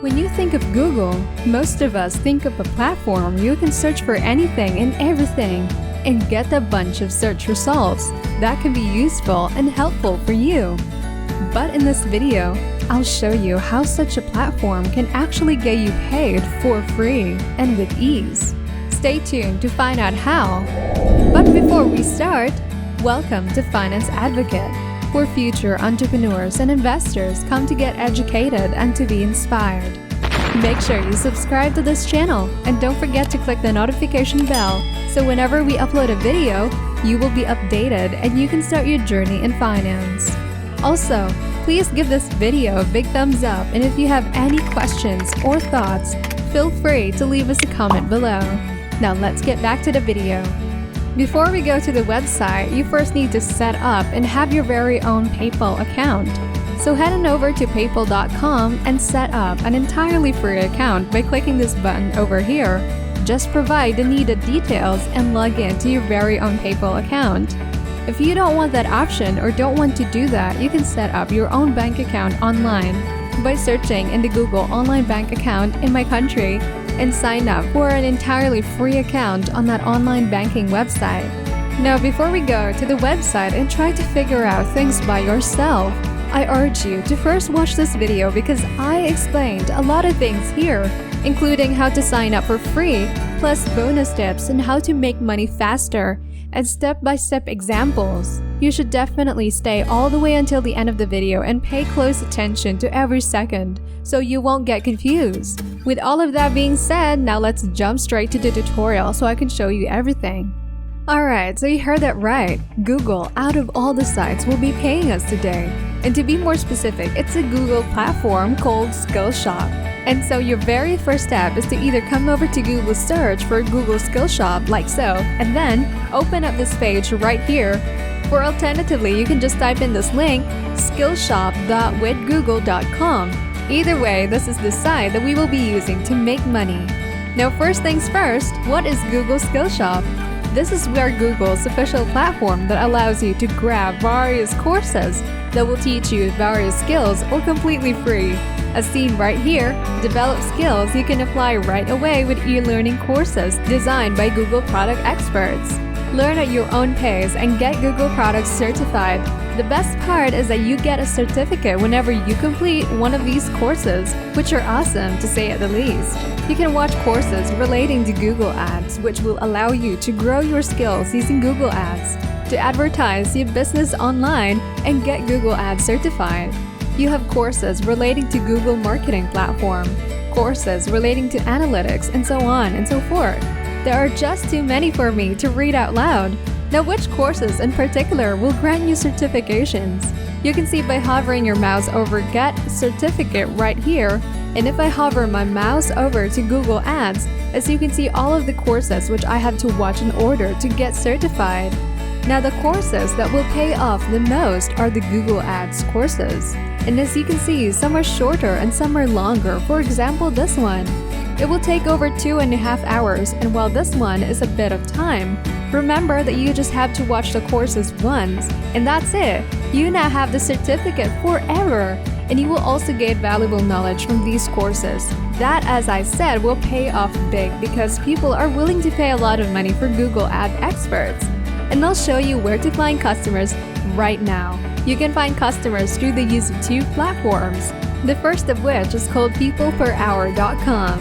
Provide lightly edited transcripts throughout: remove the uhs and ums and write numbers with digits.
When you think of Google, most of us think of a platform you can search for anything and everything and get a bunch of search results that can be useful and helpful for you. But in this video, I'll show you how such a platform can actually get you paid for free and with ease. Stay tuned to find out how. But before we start, welcome to Finance Advocate, where future entrepreneurs and investors come to get educated and to be inspired. Make sure you subscribe to this channel and don't forget to click the notification bell so whenever we upload a video, you will be updated and you can start your journey in finance. Also, please give this video a big thumbs up, and if you have any questions or thoughts, feel free to leave us a comment below. Now let's get back to the video. Before we go to the website, you first need to set up and have your very own PayPal account. So head on over to paypal.com and set up an entirely free account by clicking this button over here. Just provide the needed details and log in to your very own PayPal account. If you don't want that option or don't want to do that, you can set up your own bank account online by searching in the Google online bank account in my country and sign up for an entirely free account on that online banking website. Now, before we go to the website and try to figure out things by yourself, I urge you to first watch this video because I explained a lot of things here, including how to sign up for free, plus bonus tips and how to make money faster, and step-by-step examples. You should definitely stay all the way until the end of the video and pay close attention to every second so you won't get confused. With all of that being said, now let's jump straight to the tutorial so I can show you everything. Alright, so you heard that right. Google, out of all the sites, will be paying us today. And to be more specific, it's a Google platform called Skillshare. And so your very first step is to either come over to Google search for Google Skillshare like so, and then open up this page right here. Or alternatively, you can just type in this link, skillshop.withgoogle.com. Either way, this is the site that we will be using to make money. Now first things first, what is Google Skillshare? This is where Google's official platform that allows you to grab various courses that will teach you various skills or completely free. As seen right here, develop skills you can apply right away with e-learning courses designed by Google product experts. Learn at your own pace and get Google products certified. The best part is that you get a certificate whenever you complete one of these courses, which are awesome to say at the least. You can watch courses relating to Google Ads, which will allow you to grow your skills using Google Ads, to advertise your business online and get Google Ads certified. You have courses relating to Google Marketing Platform, courses relating to analytics, and so on and so forth. There are just too many for me to read out loud. Now, which courses in particular will grant you certifications? You can see by hovering your mouse over Get Certificate right here, and if I hover my mouse over to Google Ads, as you can see all of the courses which I have to watch in order to get certified. Now, the courses that will pay off the most are the Google Ads courses. And as you can see, some are shorter and some are longer. For example, this one. It will take over 2.5 hours, and while this one is a bit of time, remember that you just have to watch the courses once, and that's it. You now have the certificate forever, and you will also gain valuable knowledge from these courses. That, as I said, will pay off big because people are willing to pay a lot of money for Google Ad experts. And I'll show you where to find customers right now. You can find customers through the use of two platforms, the first of which is called peopleperhour.com.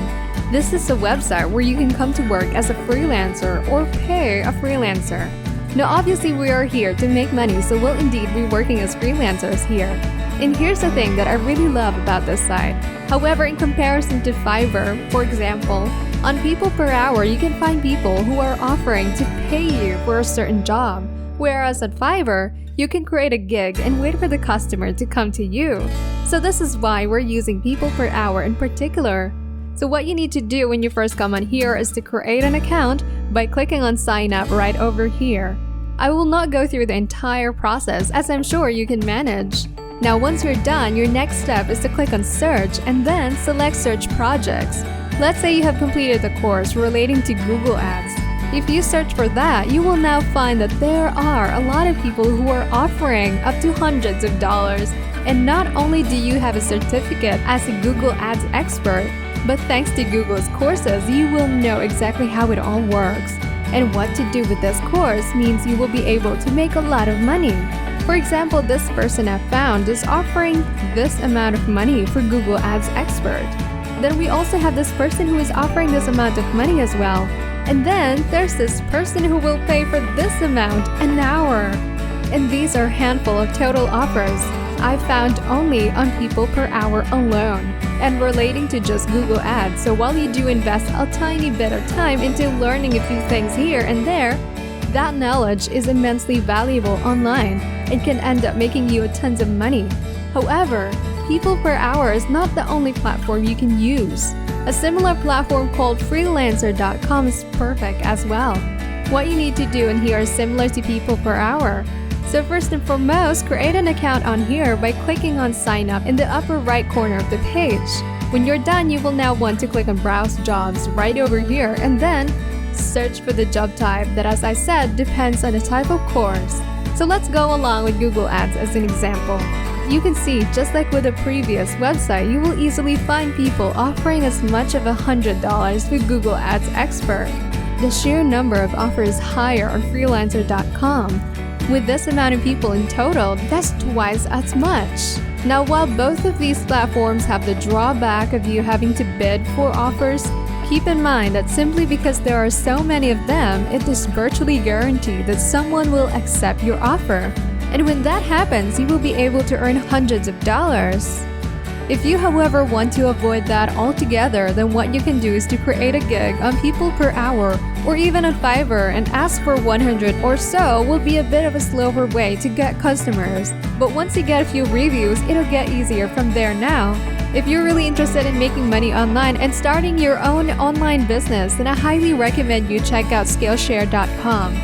This is a website where you can come to work as a freelancer or pay a freelancer. Now obviously we are here to make money, so we'll indeed be working as freelancers here. And here's the thing that I really love about this site. However, in comparison to Fiverr, for example, on People Per Hour you can find people who are offering to pay you for a certain job, whereas at Fiverr, you can create a gig and wait for the customer to come to you. So this is why we're using People Per Hour in particular. So what you need to do when you first come on here is to create an account by clicking on sign up right over here. I will not go through the entire process as I'm sure you can manage. Now once you're done, your next step is to click on search and then select search projects. Let's say you have completed the course relating to Google Ads. If you search for that, you will now find that there are a lot of people who are offering up to hundreds of dollars And not only do you have a certificate as a Google Ads expert, but thanks to Google's courses, you will know exactly how it all works. And what to do with this course means you will be able to make a lot of money. For example, this person I found is offering this amount of money for Google Ads expert. Then we also have this person who is offering this amount of money as well. And then there's this person who will pay for this amount an hour. And these are a handful of total offers I found only on people per hour alone and relating to just Google Ads. So while you do invest a tiny bit of time into learning a few things here and there, that knowledge is immensely valuable online and can end up making you tons of money. However, people per hour is not the only platform you can use. A similar platform called freelancer.com is perfect as well. What you need to do in here is similar to people per hour. So first and foremost, create an account on here by clicking on sign up in the upper right corner of the page. When you're done, you will now want to click on browse jobs right over here and then search for the job type that, as I said, depends on the type of course. So let's go along with Google Ads as an example. You can see, just like with the previous website, you will easily find people offering as much of $100 with Google Ads Expert. The sheer number of offers is higher on freelancer.com. With this amount of people in total, that's twice as much. Now, while both of these platforms have the drawback of you having to bid for offers, keep in mind that simply because there are so many of them, it is virtually guaranteed that someone will accept your offer. And when that happens, you will be able to earn hundreds of dollars. If you, however, want to avoid that altogether, then what you can do is to create a gig on people per hour or even on Fiverr and ask for 100 or so will be a bit of a slower way to get customers. But once you get a few reviews, it'll get easier from there now. If you're really interested in making money online and starting your own online business, then I highly recommend you check out Skillshare.com.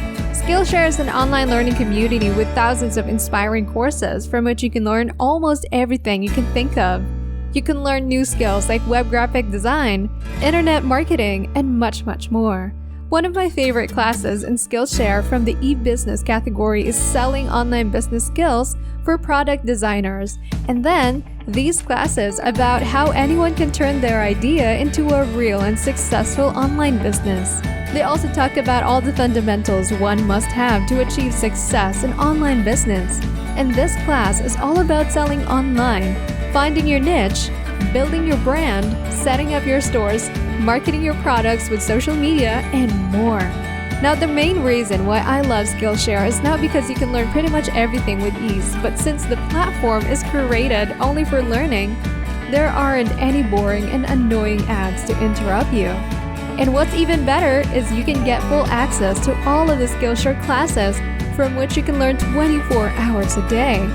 Skillshare is an online learning community with thousands of inspiring courses from which you can learn almost everything you can think of. You can learn new skills like web graphic design, internet marketing, and much, much more. One of my favorite classes in Skillshare from the e-business category is selling online business skills for product designers. And then, these classes about how anyone can turn their idea into a real and successful online business. They also talk about all the fundamentals one must have to achieve success in online business. And this class is all about selling online, finding your niche, building your brand, setting up your stores, marketing your products with social media, and more. Now, the main reason why I love Skillshare is not because you can learn pretty much everything with ease, but since the platform is created only for learning, there aren't any boring and annoying ads to interrupt you. And what's even better is you can get full access to all of the Skillshare classes from which you can learn 24 hours a day.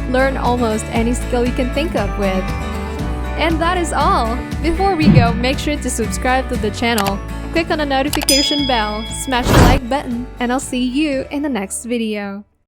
Learn almost any skill you can think of with. And that is all! Before we go, make sure to subscribe to the channel, click on the notification bell, smash the like button, and I'll see you in the next video.